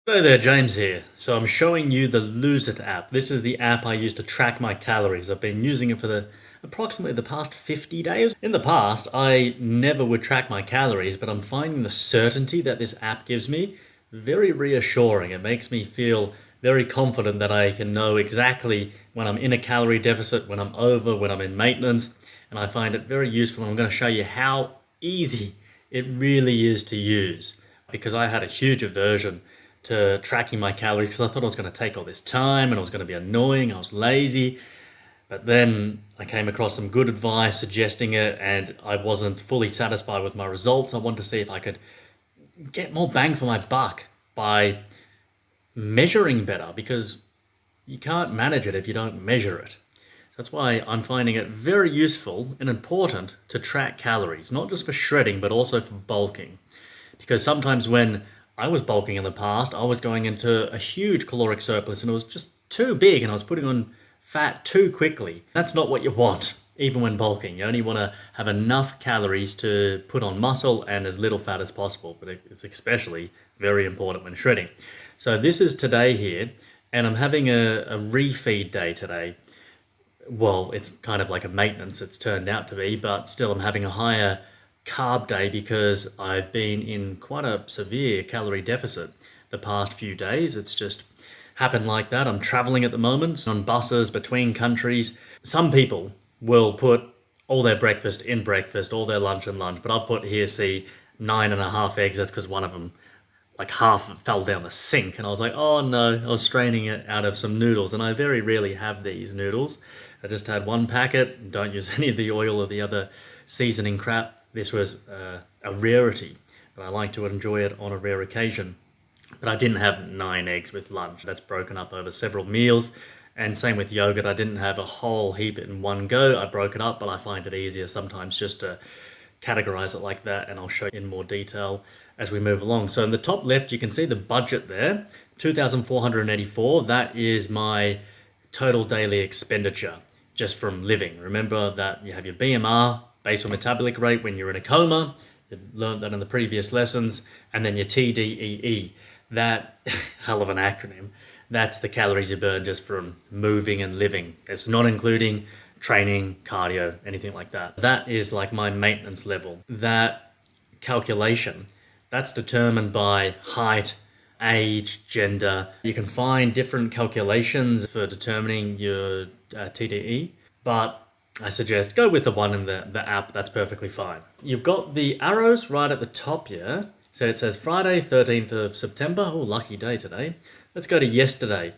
Hello there, James here. So I'm showing you the Lose It app. This is the app I use to track my calories. I've been using it for approximately the past 50 days. In the past, I never would track my calories, but I'm finding the certainty that this app gives me very reassuring. It makes me feel very confident that I can know exactly when I'm in a calorie deficit, when I'm over, when I'm in maintenance, and I find it very useful. I'm going to show you how easy it really is to use because I had a huge aversion to tracking my calories because I thought I was going to take all this time and it was going to be annoying. I was lazy. But then I came across some good advice suggesting it, and I wasn't fully satisfied with my results. I wanted to see if I could get more bang for my buck by measuring better because you can't manage it if you don't measure it. That's why I'm finding it very useful and important to track calories, not just for shredding, but also for bulking. Because sometimes when I was bulking in the past, I was going into a huge caloric surplus and it was just too big and I was putting on fat too quickly. That's not what you want, even when bulking. You only want to have enough calories to put on muscle and as little fat as possible, but it's especially very important when shredding. So this is today here, and I'm having a refeed day today. Well, it's kind of like a maintenance it's turned out to be, but still I'm having a higher carb day because I've been in quite a severe calorie deficit the past few days. It's just happened like that. I'm traveling at the moment on buses between countries. Some people will put all their breakfast in breakfast, all their lunch in lunch, but I've put here, see, 9.5 eggs. That's because one of them, like half fell down the sink, and I was like, oh no, I was straining it out of some noodles, and I very rarely have these noodles. I just had one packet, don't use any of the oil or the other seasoning crap. This was a rarity, but I like to enjoy it on a rare occasion. But I didn't have 9 eggs with lunch. That's broken up over several meals. And same with yogurt. I didn't have a whole heap in one go. I broke it up, but I find it easier sometimes just to categorize it like that, and I'll show you in more detail as we move along. So in the top left, you can see the budget there, 2,484. That is my total daily expenditure just from living. Remember that you have your BMR, basal metabolic rate, when you're in a coma. You learned that in the previous lessons. And then your TDEE, that hell of an acronym. That's the calories you burn just from moving and living. It's not including training, cardio, anything like that. That is like my maintenance level. That calculation, that's determined by height, age, gender. You can find different calculations for determining your TDE, but I suggest go with the one in the app. That's perfectly fine. You've got the arrows right at the top here. So it says Friday, 13th of September. Oh, lucky day today. Let's go to yesterday.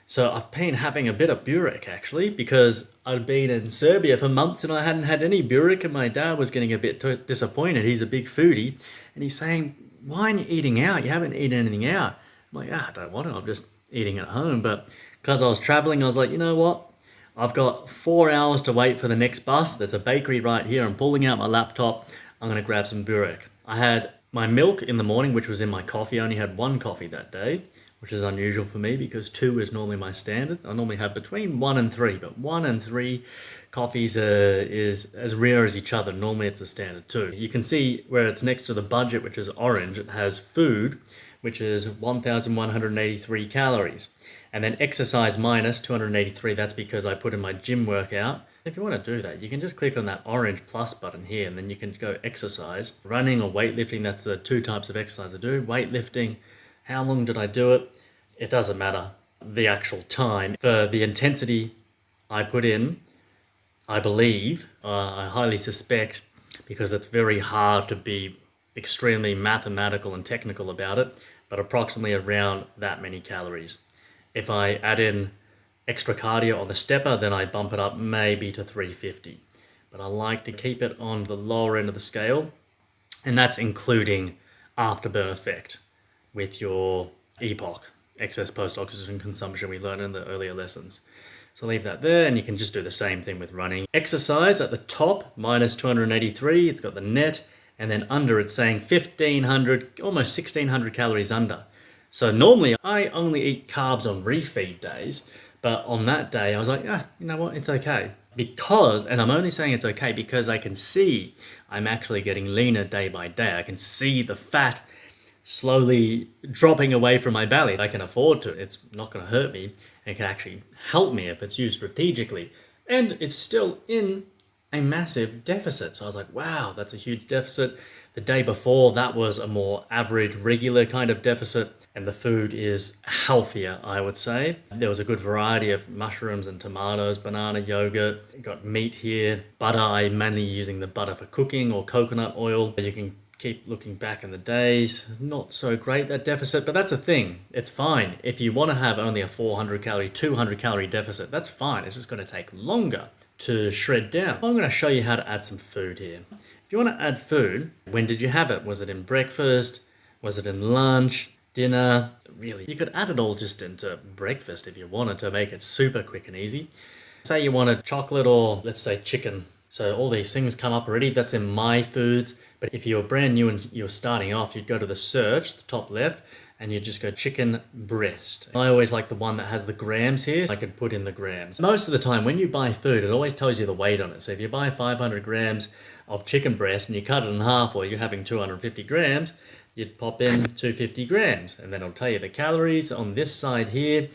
So I've been having a bit of burek actually because I'd been in Serbia for months and I hadn't had any burek, and my dad was getting a bit disappointed. He's a big foodie and he's saying, why aren't you eating out? You haven't eaten anything out. I'm like, I don't want it. I'm just eating at home. But because I was traveling, I was like, you know what? I've got 4 hours to wait for the next bus. There's a bakery right here. I'm pulling out my laptop. I'm going to grab some burek. I had my milk in the morning, which was in my coffee. I only had one coffee that day, which is unusual for me because 2 is normally my standard. I normally have between 1 and 3, but 1 and 3 coffees is as rare as each other. Normally it's a standard 2. You can see where it's next to the budget, which is orange. It has food, which is 1,183 calories. And then exercise minus 283, that's because I put in my gym workout. If you want to do that, you can just click on that orange plus button here, and then you can go exercise. Running or weightlifting, that's the 2 types of exercise I do. Weightlifting, how long did I do it? It doesn't matter. The actual time. For the intensity I put in, I believe, I highly suspect, because it's very hard to be extremely mathematical and technical about it, but approximately around that many calories. If I add in extra cardio on the stepper, then I bump it up maybe to 350. But I like to keep it on the lower end of the scale, and that's including afterburn effect with your EPOC, excess post-oxygen consumption we learned in the earlier lessons. So leave that there, and you can just do the same thing with running. Exercise at the top, minus 283, it's got the net, and then under it's saying 1,500, almost 1,600 calories under. So normally I only eat carbs on refeed days, but on that day I was like, you know what, it's okay. Because, and I'm only saying it's okay because I can see I'm actually getting leaner day by day. I can see the fat slowly dropping away from my belly. I can afford to. It's not going to hurt me and can actually help me if it's used strategically. And it's still in a massive deficit. So I was like, wow, that's a huge deficit. The day before, that was a more average, regular kind of deficit, and the food is healthier, I would say. There was a good variety of mushrooms and tomatoes, banana, yogurt. Got meat here, butter. I'm mainly using the butter for cooking, or coconut oil. You can keep looking back in the days. Not so great, that deficit, but that's a thing. It's fine. If you want to have only a 400 calorie, 200 calorie deficit, that's fine. It's just going to take longer to shred down. I'm going to show you how to add some food here. If you want to add food, when did you have it? Was it in breakfast? Was it in lunch? Dinner? Really, you could add it all just into breakfast if you wanted to make it super quick and easy. Say you wanted chocolate or let's say chicken. So all these things come up already. That's in My Foods. But if you're brand new and you're starting off, you'd go to the search, the top left, and you just go chicken breast. I always like the one that has the grams here. I could put in the grams. Most of the time when you buy food, it always tells you the weight on it. So if you buy 500 grams of chicken breast and you cut it in half, or you're having 250 grams, you'd pop in 250 grams, and then it'll tell you the calories on this side here.